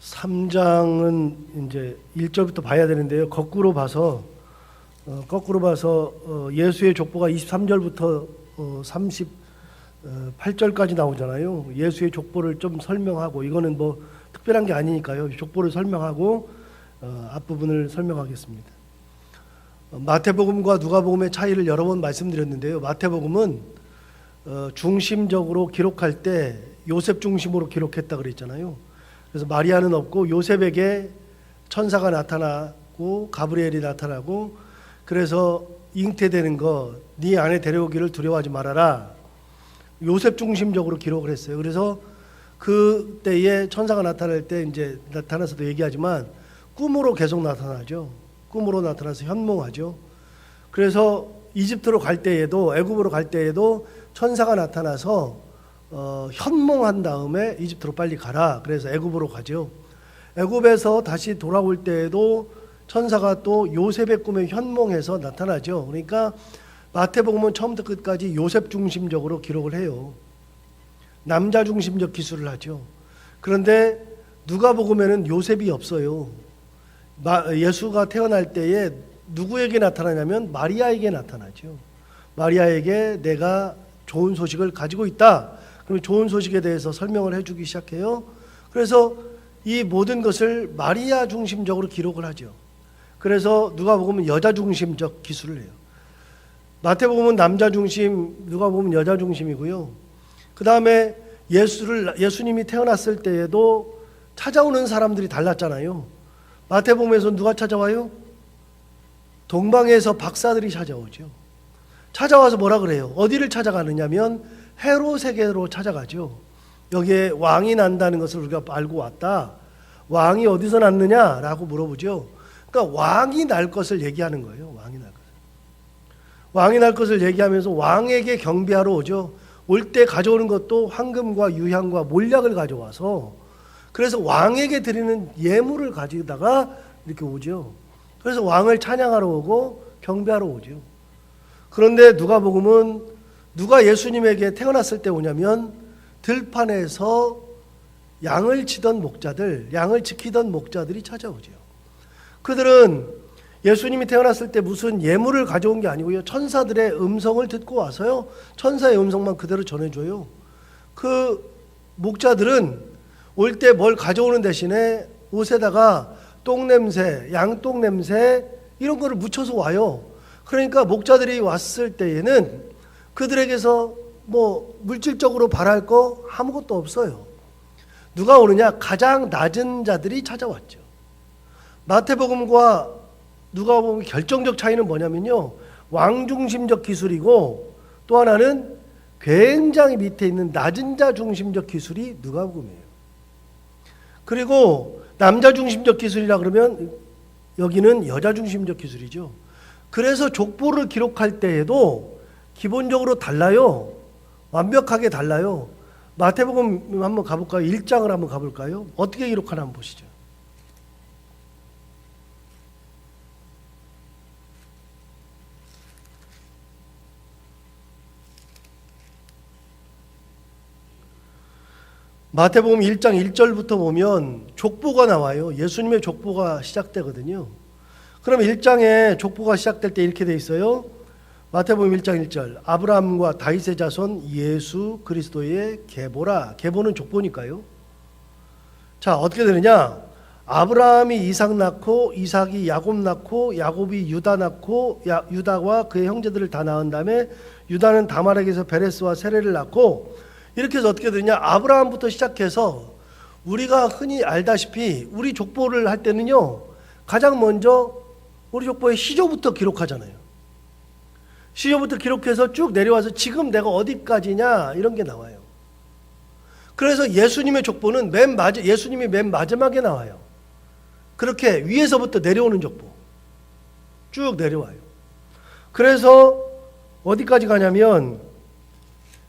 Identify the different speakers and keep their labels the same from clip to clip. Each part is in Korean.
Speaker 1: 3장은 이제 1절부터 봐야 되는데요. 거꾸로 봐서 예수의 족보가 23절부터 38절까지 나오잖아요. 예수의 족보를 좀 설명하고, 이거는 뭐 특별한 게 아니니까요. 족보를 설명하고 앞부분을 설명하겠습니다. 마태복음과 누가복음의 차이를 여러 번 말씀드렸는데요. 마태복음은 중심적으로 기록할 때 요셉 중심으로 기록했다 그랬잖아요. 그래서 마리아는 없고 요셉에게 천사가 나타나고 가브리엘이 나타나고, 그래서 잉태되는 거 네 아내 데려오기를 두려워하지 말아라, 요셉 중심적으로 기록을 했어요. 그래서 그때에 천사가 나타날 때 이제 나타나서도 얘기하지만 꿈으로 계속 나타나죠. 꿈으로 나타나서 현몽하죠. 그래서 이집트로 갈 때에도, 애굽으로 갈 때에도 천사가 나타나서 현몽한 다음에 이집트로 빨리 가라, 그래서 애굽으로 가죠. 애굽에서 다시 돌아올 때에도 천사가 또 요셉의 꿈에 현몽해서 나타나죠. 그러니까 마태복음은 처음부터 끝까지 요셉 중심적으로 기록을 해요. 남자 중심적 기술을 하죠. 그런데 누가복음에는 요셉이 없어요. 예수가 태어날 때에 누구에게 나타나냐면 마리아에게 나타나죠. 마리아에게 내가 좋은 소식을 가지고 있다. 그러면 좋은 소식에 대해서 설명을 해주기 시작해요. 그래서 이 모든 것을 마리아 중심적으로 기록을 하죠. 그래서 누가복음은 여자 중심적 기술을 해요. 마태복음은 남자 중심, 누가복음은 여자 중심이고요. 그 다음에 예수님이 태어났을 때에도 찾아오는 사람들이 달랐잖아요. 마태복음에서 누가 찾아와요? 동방에서 박사들이 찾아오죠. 찾아와서 뭐라 그래요? 어디를 찾아가느냐면 헤롯에게로 찾아가죠. 여기에 왕이 난다는 것을 우리가 알고 왔다. 왕이 어디서 났느냐라고 물어보죠. 그러니까 왕이 날 것을 얘기하는 거예요. 왕이 날 것을 얘기하면서 왕에게 경배하러 오죠. 올 때 가져오는 것도 황금과 유향과 몰약을 가져와서, 그래서 왕에게 드리는 예물을 가지다가 이렇게 오죠. 그래서 왕을 찬양하러 오고 경배하러 오죠. 그런데 누가복음은 누가 예수님에게 태어났을 때 오냐면 들판에서 양을 치던 목자들, 양을 지키던 목자들이 찾아오죠. 그들은 예수님이 태어났을 때 무슨 예물을 가져온 게 아니고요. 천사들의 음성을 듣고 와서요. 천사의 음성만 그대로 전해줘요. 그 목자들은 올 때 뭘 가져오는 대신에 옷에다가 똥냄새, 양똥냄새 이런 거를 묻혀서 와요. 그러니까 목자들이 왔을 때에는 그들에게서 뭐 물질적으로 바랄 거 아무것도 없어요. 누가 오느냐? 가장 낮은 자들이 찾아왔죠. 마태복음과 누가복음의 결정적 차이는 뭐냐면요, 왕중심적 기술이고 또 하나는 굉장히 밑에 있는 낮은 자 중심적 기술이 누가복음이에요. 그리고 남자 중심적 기술이라 그러면 여기는 여자 중심적 기술이죠. 그래서 족보를 기록할 때에도 기본적으로 달라요. 완벽하게 달라요. 마태복음 한번 가볼까요? 1장을 한번 가볼까요? 어떻게 기록하나 한번 보시죠. 마태복음 1장 1절부터 보면 족보가 나와요. 예수님의 족보가 시작되거든요. 그럼 1장에 족보가 시작될 때 이렇게 돼 있어요. 마태복음 1장 1절, 아브라함과 다윗의 자손 예수 그리스도의 계보라. 계보는 족보니까요. 자, 어떻게 되느냐? 아브라함이 이삭 낳고 이삭이 야곱 낳고 야곱이 유다 낳고 유다와 그의 형제들을 다 낳은 다음에 유다는 다말에게서 베레스와 세레를 낳고, 이렇게 해서 어떻게 되느냐? 아브라함부터 시작해서 우리가 흔히 알다시피 우리 족보를 할 때는요, 가장 먼저 우리 족보의 시조부터 기록하잖아요. 시조부터 기록해서 쭉 내려와서 지금 내가 어디까지냐 이런 게 나와요. 그래서 예수님의 족보는 예수님이 맨 마지막에 나와요. 그렇게 위에서부터 내려오는 족보 쭉 내려와요. 그래서 어디까지 가냐면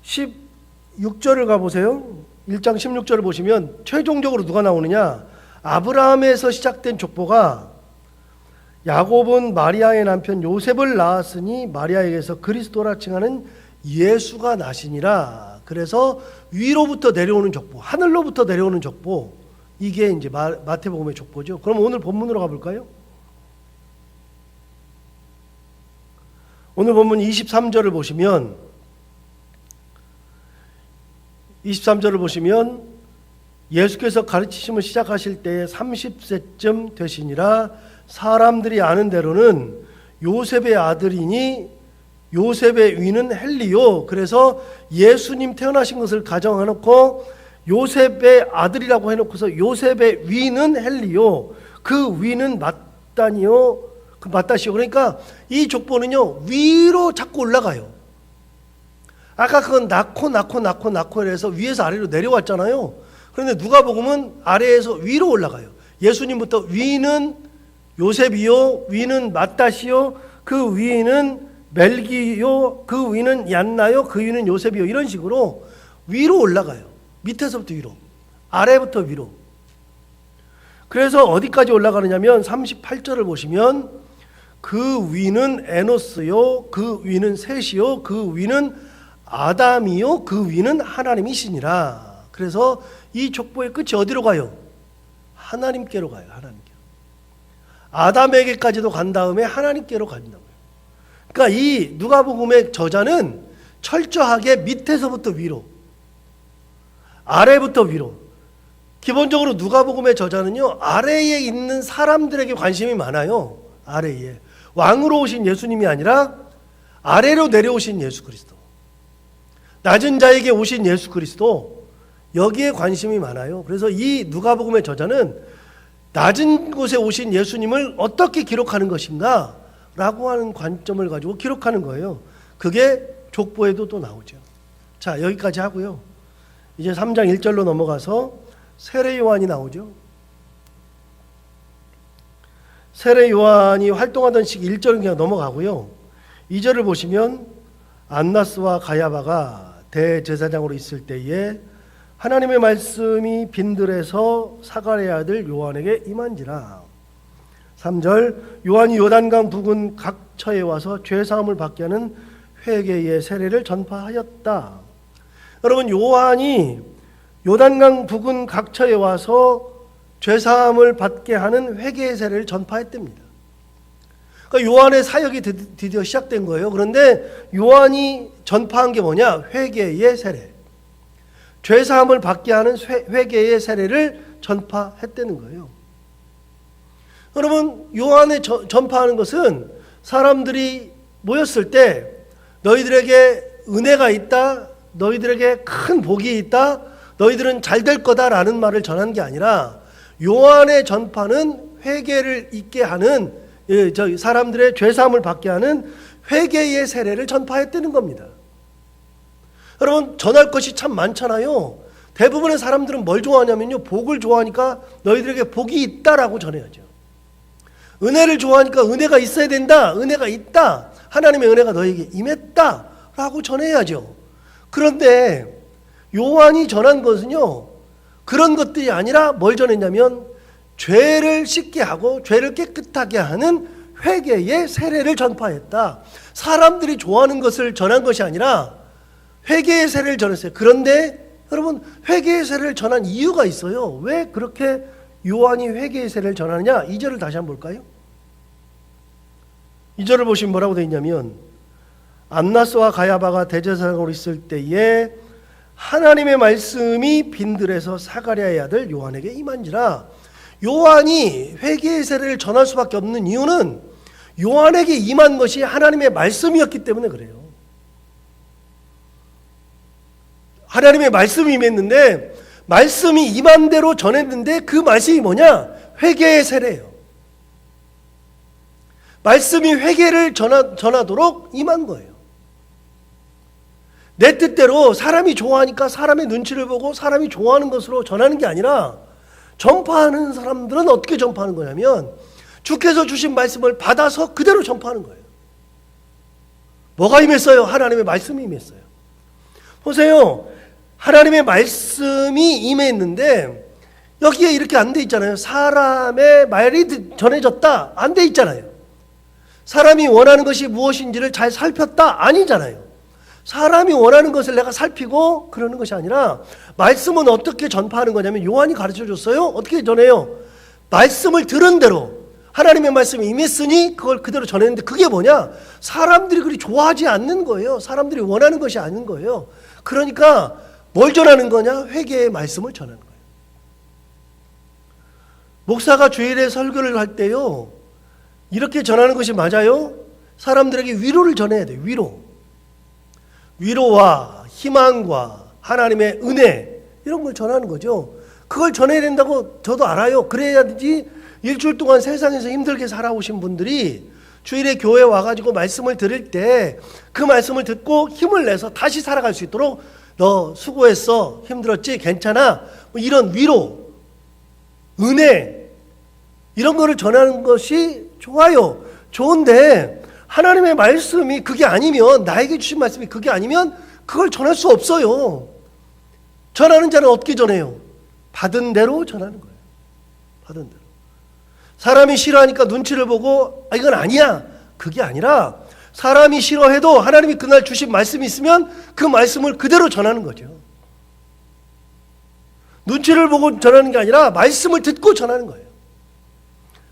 Speaker 1: 16절을 가보세요. 1장 16절을 보시면 최종적으로 누가 나오느냐? 아브라함에서 시작된 족보가 야곱은 마리아의 남편 요셉을 낳았으니 마리아에게서 그리스도라 칭하는 예수가 나시니라. 그래서 위로부터 내려오는 족보, 하늘로부터 내려오는 족보, 이게 이제 마태복음의 족보죠. 그럼 오늘 본문으로 가볼까요? 오늘 본문 23절을 보시면 23절을 보시면 예수께서 가르치심을 시작하실 때에 30세쯤 되시니라. 사람들이 아는 대로는 요셉의 아들이니 요셉의 위는 헬리요. 그래서 예수님 태어나신 것을 가정해놓고 요셉의 아들이라고 해놓고서 요셉의 위는 헬리요. 그 위는 마따니요. 그 마따시요. 그러니까 이 족보는요 위로 자꾸 올라가요. 아까 그건 낳고 해서 위에서 아래로 내려왔잖아요. 그런데 누가복음은 아래에서 위로 올라가요. 예수님부터 위는 요셉이요, 위는 마따시요, 그 위는 멜기요, 그 위는 얀나요, 그 위는 요셉이요. 이런 식으로 위로 올라가요. 밑에서부터 위로, 아래부터 위로. 그래서 어디까지 올라가느냐면 38절을 보시면 그 위는 에노스요, 그 위는 셋이요, 그 위는 아담이요, 그 위는 하나님이시니라. 그래서 이 족보의 끝이 어디로 가요? 하나님께로 가요. 하나님께. 아담에게까지도 간 다음에 하나님께로 간다고요. 그러니까 이 누가복음의 저자는 철저하게 밑에서부터 위로, 아래부터 위로. 기본적으로 누가복음의 저자는요 아래에 있는 사람들에게 관심이 많아요. 아래에 왕으로 오신 예수님이 아니라 아래로 내려오신 예수 그리스도, 낮은 자에게 오신 예수 그리스도, 여기에 관심이 많아요. 그래서 이 누가복음의 저자는 낮은 곳에 오신 예수님을 어떻게 기록하는 것인가 라고 하는 관점을 가지고 기록하는 거예요. 그게 족보에도 또 나오죠. 자, 여기까지 하고요. 이제 3장 1절로 넘어가서 세례 요한이 나오죠. 세례 요한이 활동하던 시기 1절은 그냥 넘어가고요. 2절을 보시면 안나스와 가야바가 대제사장으로 있을 때에 하나님의 말씀이 빈들에서 사가랴의 아들 요한에게 임한지라. 3절 요한이 요단강 부근 각 처에 와서 죄사함을 받게 하는 회개의 세례를 전파하였다. 여러분, 요한이 요단강 부근 각 처에 와서 죄사함을 받게 하는 회개의 세례를 전파했답니다. 그러니까 요한의 사역이 드디어 시작된 거예요. 그런데 요한이 전파한 게 뭐냐? 회개의 세례. 죄사함을 받게 하는 회개의 세례를 전파했다는 거예요. 여러분, 요한의 전파하는 것은 사람들이 모였을 때 너희들에게 은혜가 있다, 너희들에게 큰 복이 있다, 너희들은 잘 될 거다라는 말을 전한 게 아니라 요한의 전파는 회개를 있게 하는, 사람들의 죄사함을 받게 하는 회개의 세례를 전파했다는 겁니다. 여러분, 전할 것이 참 많잖아요. 대부분의 사람들은 뭘 좋아하냐면요, 복을 좋아하니까 너희들에게 복이 있다라고 전해야죠. 은혜를 좋아하니까 은혜가 있어야 된다, 은혜가 있다, 하나님의 은혜가 너에게 임했다라고 전해야죠. 그런데 요한이 전한 것은요, 그런 것들이 아니라 뭘 전했냐면 죄를 씻게 하고 죄를 깨끗하게 하는 회개의 세례를 전파했다. 사람들이 좋아하는 것을 전한 것이 아니라 회개의 세례를 전했어요. 그런데 여러분, 회개의 세례를 전한 이유가 있어요. 왜 그렇게 요한이 회개의 세례를 전하느냐? 2절을 다시 한번 볼까요? 2절을 보시면 뭐라고 되어 있냐면 안나스와 가야바가 대제사장으로 있을 때에 하나님의 말씀이 빈들에서 사가랴의 아들 요한에게 임한지라. 요한이 회개의 세례를 전할 수밖에 없는 이유는 요한에게 임한 것이 하나님의 말씀이었기 때문에 그래요. 하나님의 말씀이 임했는데 말씀이 임한 대로 전했는데 그 말씀이 뭐냐? 회개의 세례예요. 말씀이 회개를 전하도록 임한 거예요. 내 뜻대로 사람이 좋아하니까 사람의 눈치를 보고 사람이 좋아하는 것으로 전하는 게 아니라 전파하는 사람들은 어떻게 전파하는 거냐면 주께서 주신 말씀을 받아서 그대로 전파하는 거예요. 뭐가 임했어요? 하나님의 말씀이 임했어요. 보세요. 하나님의 말씀이 임했는데 여기에 이렇게 안 돼 있잖아요. 사람의 말이 전해졌다. 안 돼 있잖아요. 사람이 원하는 것이 무엇인지를 잘 살폈다. 아니잖아요. 사람이 원하는 것을 내가 살피고 그러는 것이 아니라 말씀은 어떻게 전파하는 거냐면 요한이 가르쳐 줬어요. 어떻게 전해요? 말씀을 들은 대로 하나님의 말씀이 임했으니 그걸 그대로 전했는데 그게 뭐냐? 사람들이 그리 좋아하지 않는 거예요. 사람들이 원하는 것이 아닌 거예요. 그러니까 뭘 전하는 거냐? 회개의 말씀을 전하는 거예요. 목사가 주일에 설교를 할 때요, 이렇게 전하는 것이 맞아요? 사람들에게 위로를 전해야 돼요. 위로와 희망과 하나님의 은혜 이런 걸 전하는 거죠. 그걸 전해야 된다고 저도 알아요. 그래야지 일주일 동안 세상에서 힘들게 살아오신 분들이 주일에 교회에 와가지고 말씀을 들을 때 그 말씀을 듣고 힘을 내서 다시 살아갈 수 있도록 너 수고했어, 힘들었지, 괜찮아, 뭐 이런 위로, 은혜 이런 거를 전하는 것이 좋아요. 좋은데 하나님의 말씀이 그게 아니면, 나에게 주신 말씀이 그게 아니면 그걸 전할 수 없어요. 전하는 자는 어떻게 전해요? 받은 대로 전하는 거예요. 받은 대로. 사람이 싫어하니까 눈치를 보고 이건 아니야, 그게 아니라 사람이 싫어해도 하나님이 그날 주신 말씀이 있으면 그 말씀을 그대로 전하는 거죠. 눈치를 보고 전하는 게 아니라 말씀을 듣고 전하는 거예요.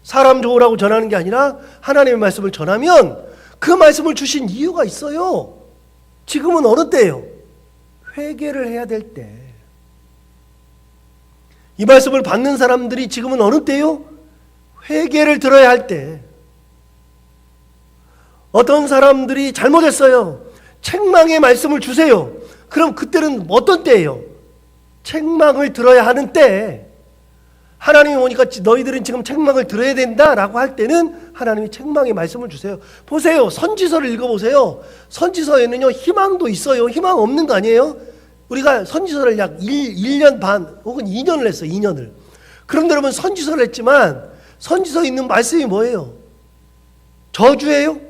Speaker 1: 사람 좋으라고 전하는 게 아니라 하나님의 말씀을 전하면 그 말씀을 주신 이유가 있어요. 지금은 어느 때예요? 회개를 해야 될 때. 이 말씀을 받는 사람들이 지금은 어느 때요? 회개를 들어야 할 때. 어떤 사람들이 잘못했어요. 책망의 말씀을 주세요. 그럼 그때는 어떤 때예요? 책망을 들어야 하는 때. 하나님이 오니까 너희들은 지금 책망을 들어야 된다라고 할 때는 하나님이 책망의 말씀을 주세요. 보세요. 선지서를 읽어보세요. 선지서에는요, 희망도 있어요. 희망 없는 거 아니에요? 우리가 선지서를 약 1년 반 혹은 2년을 했어요. 2년을. 그런데 여러분, 선지서를 했지만 선지서에 있는 말씀이 뭐예요? 저주예요?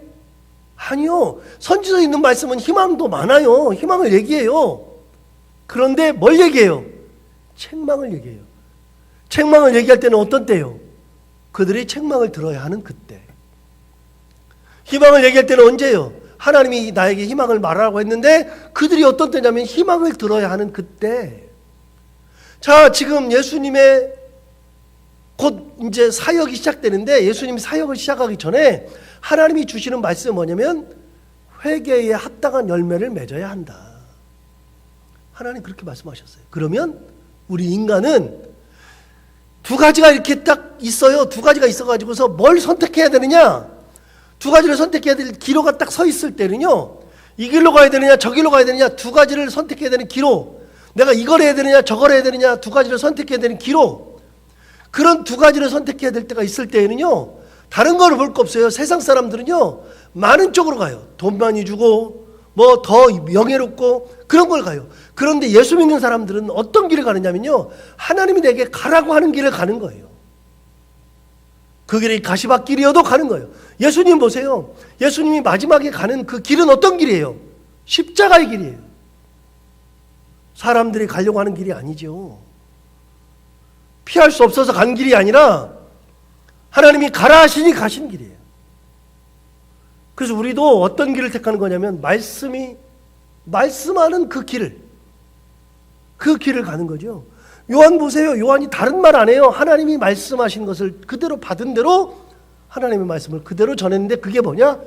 Speaker 1: 아니요. 선지서에 있는 말씀은 희망도 많아요. 희망을 얘기해요. 그런데 뭘 얘기해요? 책망을 얘기해요. 책망을 얘기할 때는 어떤 때요? 그들이 책망을 들어야 하는 그때. 희망을 얘기할 때는 언제요? 하나님이 나에게 희망을 말하라고 했는데 그들이 어떤 때냐면 희망을 들어야 하는 그때. 자, 지금 예수님의 곧 이제 사역이 시작되는데 예수님이 사역을 시작하기 전에 하나님이 주시는 말씀은 뭐냐면 회개에 합당한 열매를 맺어야 한다. 하나님 그렇게 말씀하셨어요. 그러면 우리 인간은 두 가지가 이렇게 딱 있어요. 두 가지가 있어가지고서 뭘 선택해야 되느냐? 두 가지를 선택해야 될 기로가 딱 서 있을 때는요, 이 길로 가야 되느냐 저 길로 가야 되느냐 두 가지를 선택해야 되는 기로, 내가 이걸 해야 되느냐 저걸 해야 되느냐 두 가지를 선택해야 되는 기로, 그런 두 가지를 선택해야 될 때가 있을 때에는요, 다른 거를 볼 거 없어요. 세상 사람들은요 많은 쪽으로 가요. 돈 많이 주고 뭐 더 명예롭고 그런 걸 가요. 그런데 예수 믿는 사람들은 어떤 길을 가느냐면요, 하나님이 내게 가라고 하는 길을 가는 거예요. 그 길이 가시밭길이어도 가는 거예요. 예수님 보세요. 예수님이 마지막에 가는 그 길은 어떤 길이에요? 십자가의 길이에요. 사람들이 가려고 하는 길이 아니죠. 피할 수 없어서 간 길이 아니라 하나님이 가라 하시니 가신 길이에요. 그래서 우리도 어떤 길을 택하는 거냐면 말씀하는 그 길을 가는 거죠. 요한 보세요. 요한이 다른 말 안 해요. 하나님이 말씀하신 것을 그대로 받은 대로 하나님의 말씀을 그대로 전했는데 그게 뭐냐?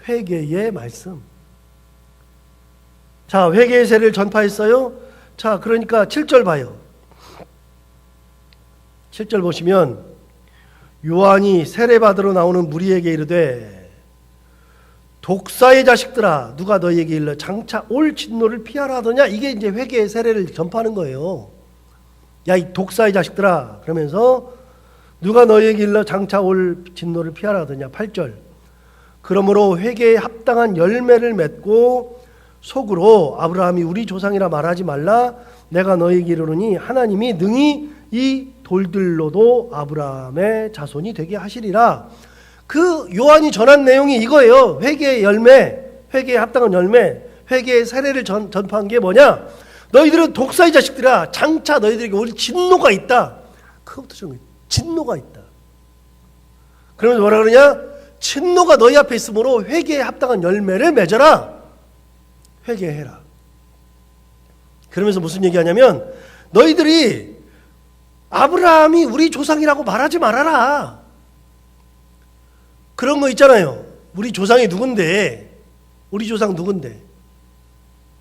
Speaker 1: 회개의 말씀. 자, 회개의 세례를 전파했어요. 자, 그러니까 7절 봐요. 7절 보시면 요한이 세례받으러 나오는 무리에게 이르되 독사의 자식들아 누가 너희에게 일러 장차 올 진노를 피하라 하더냐. 이게 이제 회개의 세례를 전파하는 거예요. 야, 이 독사의 자식들아, 그러면서 누가 너희에게 일러 장차 올 진노를 피하라 하더냐. 8절 그러므로 회개에 합당한 열매를 맺고 속으로 아브라함이 우리 조상이라 말하지 말라. 내가 너희에게 이르노니 하나님이 능히 이 돌들로도 아브라함의 자손이 되게 하시리라. 그 요한이 전한 내용이 이거예요. 회개의 열매, 회개에 합당한 열매, 회개의 세례를 전파한 게 뭐냐? 너희들은 독사의 자식들아, 장차 너희들에게 올 진노가 있다. 그것부터 좀 진노가 있다. 그러면서 뭐라 그러냐? 진노가 너희 앞에 있으므로 회개에 합당한 열매를 맺어라. 회개해라. 그러면서 무슨 얘기하냐면 너희들이 아브라함이 우리 조상이라고 말하지 말아라. 그런 거 있잖아요. 우리 조상이 누군데? 우리 조상 누군데?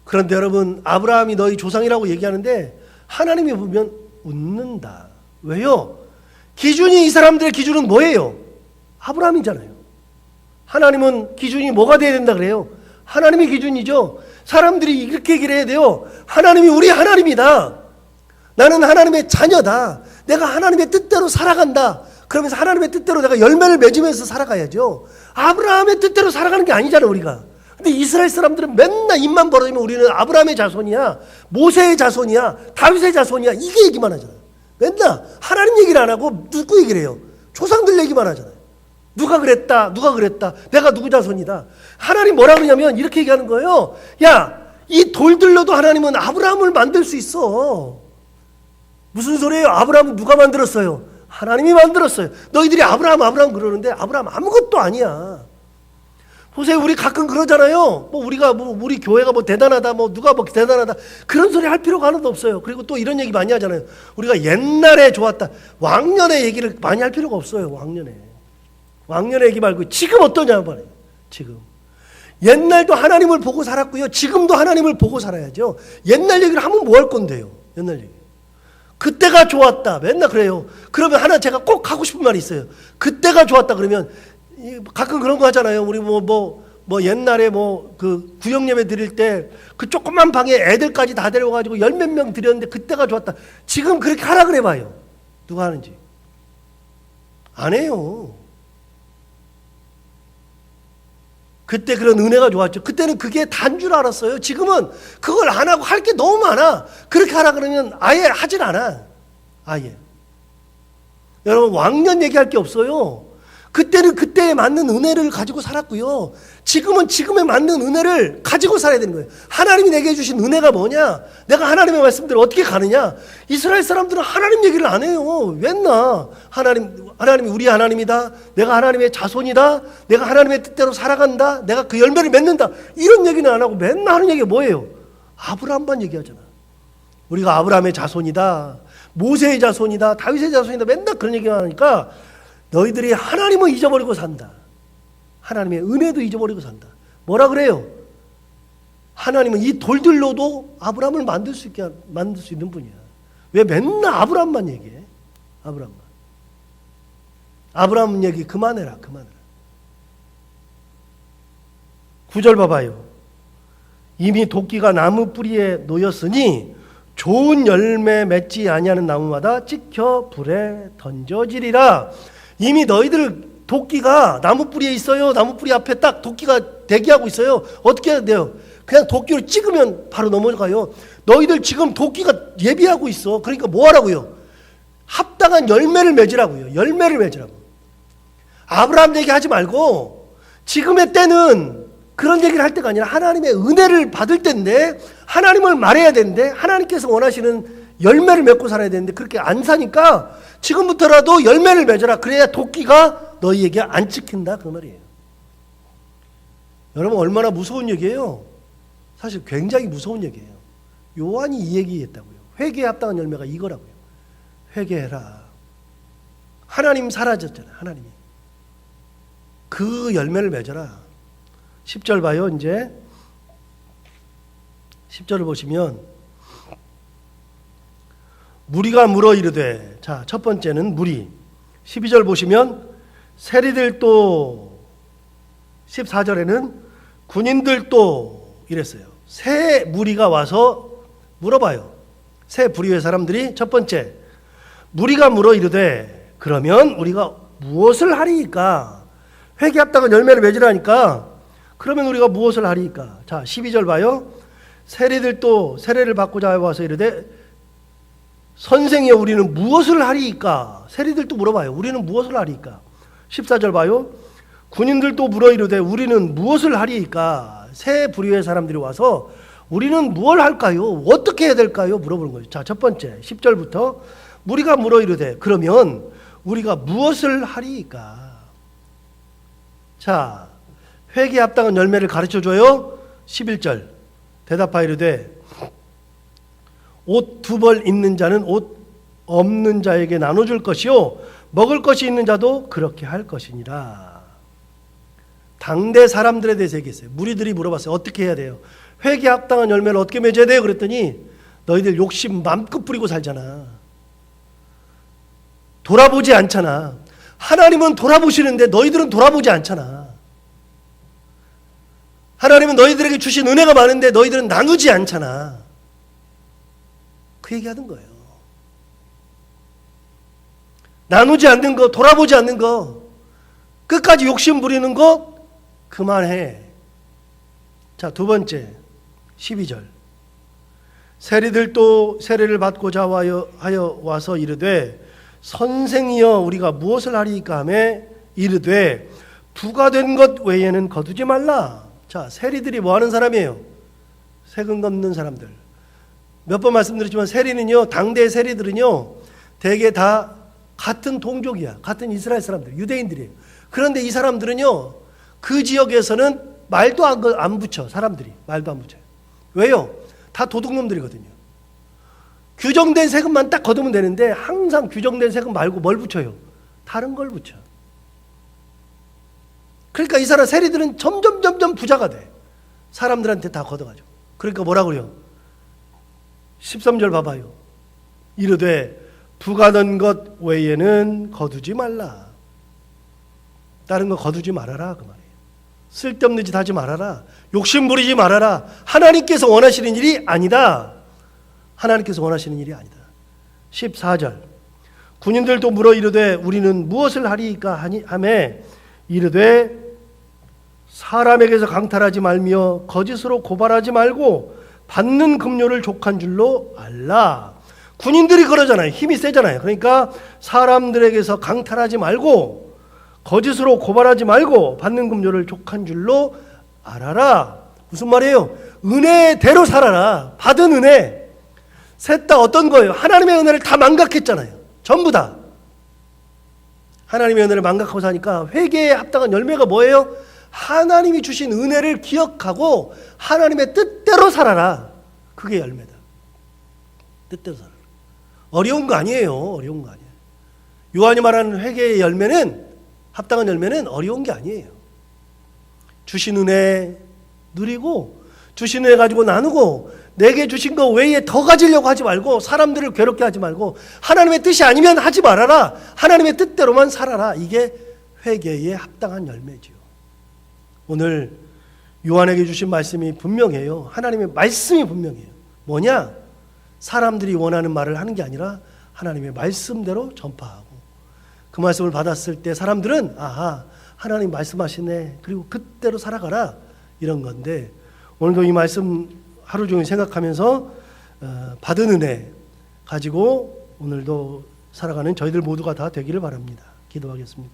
Speaker 1: 그런데 여러분, 아브라함이 너희 조상이라고 얘기하는데 하나님이 보면 웃는다. 왜요? 기준이, 이 사람들의 기준은 뭐예요? 아브라함이잖아요. 하나님은 기준이 뭐가 돼야 된다 그래요? 하나님의 기준이죠. 사람들이 이렇게 얘기를 해야 돼요. 하나님이 우리 하나님이다. 나는 하나님의 자녀다. 내가 하나님의 뜻대로 살아간다. 그러면서 하나님의 뜻대로 내가 열매를 맺으면서 살아가야죠. 아브라함의 뜻대로 살아가는 게 아니잖아요, 우리가. 근데 이스라엘 사람들은 맨날 입만 벌어지면 우리는 아브라함의 자손이야, 모세의 자손이야, 다윗의 자손이야, 이게 얘기만 하잖아요. 맨날 하나님 얘기를 안 하고 누구 얘기를 해요? 조상들 얘기만 하잖아요. 누가 그랬다, 누가 그랬다, 내가 누구 자손이다. 하나님 뭐라 그러냐면 이렇게 얘기하는 거예요. 야, 이 돌들로도 하나님은 아브라함을 만들 수 있어. 무슨 소리예요? 아브라함은 누가 만들었어요? 하나님이 만들었어요. 너희들이 아브라함 아브라함 그러는데 아브라함 아무것도 아니야. 보세요, 우리 가끔 그러잖아요. 우리가 우리 교회가 대단하다, 누가 대단하다, 그런 소리 할 필요가 하나도 없어요. 그리고 또 이런 얘기 많이 하잖아요. 우리가 옛날에 좋았다, 왕년의 얘기를 많이 할 필요가 없어요. 왕년의 얘기 말고 지금 어떠냐 말이에요. 지금 옛날도 하나님을 보고 살았고요, 지금도 하나님을 보고 살아야죠. 옛날 얘기를 하면 뭐 할 건데요? 옛날 얘기. 그때가 좋았다, 맨날 그래요. 그러면 하나 제가 꼭 하고 싶은 말이 있어요. 그때가 좋았다 그러면 가끔 그런 거 하잖아요. 우리 옛날에 그 구역 예배 드릴 때 그 조그만 방에 애들까지 다 데려가지고 열 몇 명 드렸는데 그때가 좋았다. 지금 그렇게 하라 그래 봐요. 누가 하는지. 안 해요. 그때 그런 은혜가 좋았죠. 그때는 그게 단 줄 알았어요. 지금은 그걸 안 하고 할 게 너무 많아. 그렇게 하라 그러면 아예 하질 않아. 아예. 여러분, 왕년 얘기할 게 없어요. 그때는 그때에 맞는 은혜를 가지고 살았고요, 지금은 지금에 맞는 은혜를 가지고 살아야 되는 거예요. 하나님이 내게 주신 은혜가 뭐냐? 내가 하나님의 말씀대로 어떻게 가느냐? 이스라엘 사람들은 하나님 얘기를 안 해요. 맨날 하나님이 우리 하나님이다, 내가 하나님의 자손이다, 내가 하나님의 뜻대로 살아간다, 내가 그 열매를 맺는다, 이런 얘기는 안 하고 맨날 하는 얘기가 뭐예요? 아브라함만 얘기하잖아. 우리가 아브라함의 자손이다, 모세의 자손이다, 다윗의 자손이다, 맨날 그런 얘기만 하니까 너희들이 하나님을 잊어버리고 산다. 하나님의 은혜도 잊어버리고 산다. 뭐라 그래요? 하나님은 이 돌들로도 아브라함을 만들 수 있는 분이야. 왜 맨날 아브라함만 얘기해? 아브라함 얘기 그만해라. 9절 봐봐요. 이미 도끼가 나무 뿌리에 놓였으니 좋은 열매 맺지 아니하는 나무마다 찍혀 불에 던져지리라. 이미 너희들 도끼가 나무 뿌리에 있어요. 나무 뿌리 앞에 딱 도끼가 대기하고 있어요. 어떻게 해야 돼요? 그냥 도끼를 찍으면 바로 넘어가요. 너희들 지금 도끼가 예비하고 있어. 그러니까 뭐 하라고요? 합당한 열매를 맺으라고요. 열매를 맺으라고. 아브라함 얘기하지 말고 지금의 때는 그런 얘기를 할 때가 아니라 하나님의 은혜를 받을 때인데, 하나님을 말해야 되는데, 하나님께서 원하시는 열매를 맺고 살아야 되는데 그렇게 안 사니까 지금부터라도 열매를 맺어라. 그래야 도끼가 너희에게 안 찍힌다, 그 말이에요. 여러분, 얼마나 무서운 얘기예요? 사실 굉장히 무서운 얘기예요. 요한이 이 얘기했다고요. 회개에 합당한 열매가 이거라고요. 회개해라. 하나님 사라졌잖아요. 하나님이. 그 열매를 맺어라. 10절 봐요. 이제 10절을 보시면 무리가 물어 이르되, 자, 첫 번째는 무리. 12절 보시면 세리들도, 14절에는 군인들도 이랬어요. 세 무리가 와서 물어봐요. 세 부류의 사람들이 첫 번째, 무리가 물어 이르되 그러면 우리가 무엇을 하리이까? 회개 합당한 열매를 맺으라니까 그러면 우리가 무엇을 하리이까? 자, 12절 봐요. 세리들도 세례를 받고자 와서 이르되 선생이여 우리는 무엇을 하리이까? 세리들도 물어봐요. 우리는 무엇을 하리이까? 14절 봐요. 군인들도 물어 이르되 우리는 무엇을 하리이까? 세 부류의 사람들이 와서 우리는 무엇을 할까요? 어떻게 해야 될까요? 물어보는 거죠. 자, 첫 번째 10절부터 무리가 물어 이르되 그러면 우리가 무엇을 하리이까? 자, 회개에 합당한 열매를 가르쳐줘요. 11절 대답하여 이르되 옷 2벌 있는 자는 옷 없는 자에게 나눠줄 것이요 먹을 것이 있는 자도 그렇게 할 것이니라. 당대 사람들에 대해서 얘기했어요. 무리들이 물어봤어요. 어떻게 해야 돼요? 회개에 합당한 열매를 어떻게 맺어야 돼요? 그랬더니 너희들 욕심 맘껏 부리고 살잖아. 돌아보지 않잖아. 하나님은 돌아보시는데 너희들은 돌아보지 않잖아. 하나님은 너희들에게 주신 은혜가 많은데 너희들은 나누지 않잖아. 그 얘기하는 거예요. 나누지 않는 거, 돌아보지 않는 거, 끝까지 욕심 부리는 거 그만해. 자, 2번째 12절. 세리들도 세례를 받고자 하여 와서 이르되 선생이여 우리가 무엇을 하리이까 하매 이르되 부가 된 것 외에는 거두지 말라. 자, 세리들이 뭐 하는 사람이에요? 세금 걷는 사람들. 몇 번 말씀드렸지만 세리는요, 당대의 세리들은요 대개 다 같은 동족이야. 같은 이스라엘 사람들, 유대인들이에요. 그런데 이 사람들은요 그 지역에서는 말도 안 붙여. 사람들이 말도 안 붙여요. 왜요? 다 도둑놈들이거든요. 규정된 세금만 딱 걷으면 되는데 항상 규정된 세금 말고 뭘 붙여요? 다른 걸 붙여. 그러니까 이 사람 세리들은 점점 부자가 돼. 사람들한테 다 걷어가지고. 그러니까 뭐라 그래요? 13절 봐봐요. 이르되 부가 된 것 외에는 거두지 말라. 다른 거 거두지 말아라 그 말이에요. 쓸데없는 짓 하지 말아라. 욕심 부리지 말아라. 하나님께서 원하시는 일이 아니다. 하나님께서 원하시는 일이 아니다. 14절. 군인들도 물어 이르되 우리는 무엇을 하리이까 하매 이르되 사람에게서 강탈하지 말며 거짓으로 고발하지 말고 받는 급료를 족한 줄로 알라. 군인들이 그러잖아요. 힘이 세잖아요. 그러니까 사람들에게서 강탈하지 말고 거짓으로 고발하지 말고 받는 급료를 족한 줄로 알아라. 무슨 말이에요? 은혜대로 살아라. 받은 은혜. 셋 다 어떤 거예요? 하나님의 은혜를 다 망각했잖아요. 전부 다. 하나님의 은혜를 망각하고 사니까 회개에 합당한 열매가 뭐예요? 하나님이 주신 은혜를 기억하고 하나님의 뜻대로 살아라. 그게 열매다. 뜻대로 살아라. 어려운 거 아니에요. 어려운 거 아니에요. 요한이 말하는 회개의 열매는, 합당한 열매는 어려운 게 아니에요. 주신 은혜 누리고 주신 은혜 가지고 나누고 내게 주신 거 외에 더 가지려고 하지 말고 사람들을 괴롭게 하지 말고 하나님의 뜻이 아니면 하지 말아라. 하나님의 뜻대로만 살아라. 이게 회개의 합당한 열매지요. 오늘 요한에게 주신 말씀이 분명해요. 하나님의 말씀이 분명해요. 뭐냐? 사람들이 원하는 말을 하는 게 아니라 하나님의 말씀대로 전파하고 그 말씀을 받았을 때 사람들은 아하, 하나님 말씀하시네. 그리고 그때로 살아가라. 이런 건데 오늘도 이 말씀 하루 종일 생각하면서 받은 은혜 가지고 오늘도 살아가는 저희들 모두가 다 되기를 바랍니다. 기도하겠습니다.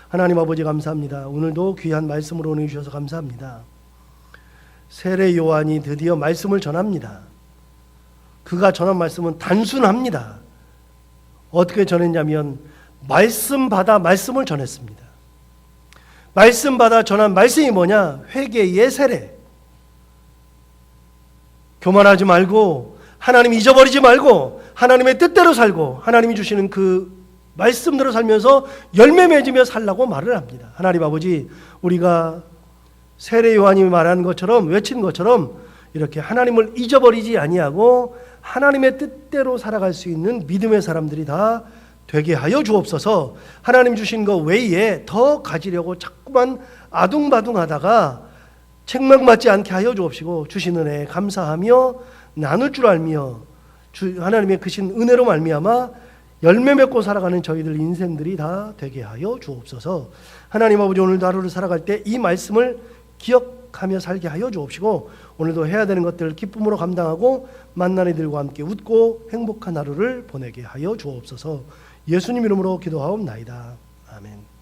Speaker 1: 하나님 아버지 감사합니다. 오늘도 귀한 말씀으로 은혜 주셔서 감사합니다. 세례 요한이 드디어 말씀을 전합니다. 그가 전한 말씀은 단순합니다. 어떻게 전했냐면 말씀 받아 말씀을 전했습니다. 말씀 받아 전한 말씀이 뭐냐? 회개의 세례. 교만하지 말고 하나님 잊어버리지 말고 하나님의 뜻대로 살고 하나님이 주시는 그 말씀대로 살면서 열매 맺으며 살라고 말을 합니다. 하나님 아버지, 우리가 세례 요한이 말하는 것처럼 외친 것처럼 이렇게 하나님을 잊어버리지 아니하고 하나님의 뜻대로 살아갈 수 있는 믿음의 사람들이 다 되게 하여 주옵소서. 하나님 주신 것 외에 더 가지려고 자꾸만 아둥바둥하다가 책망받지 않게 하여 주옵시고 주신 은혜에 감사하며 나눌 줄 알며 하나님의 크신 은혜로 말미암아 열매 맺고 살아가는 저희들 인생들이 다 되게 하여 주옵소서. 하나님 아버지, 오늘도 하루를 살아갈 때 이 말씀을 기억하며 살게 하여 주옵시고 오늘도 해야 되는 것들을 기쁨으로 감당하고 만난 이들과 함께 웃고 행복한 하루를 보내게 하여 주옵소서. 예수님 이름으로 기도하옵나이다. 아멘.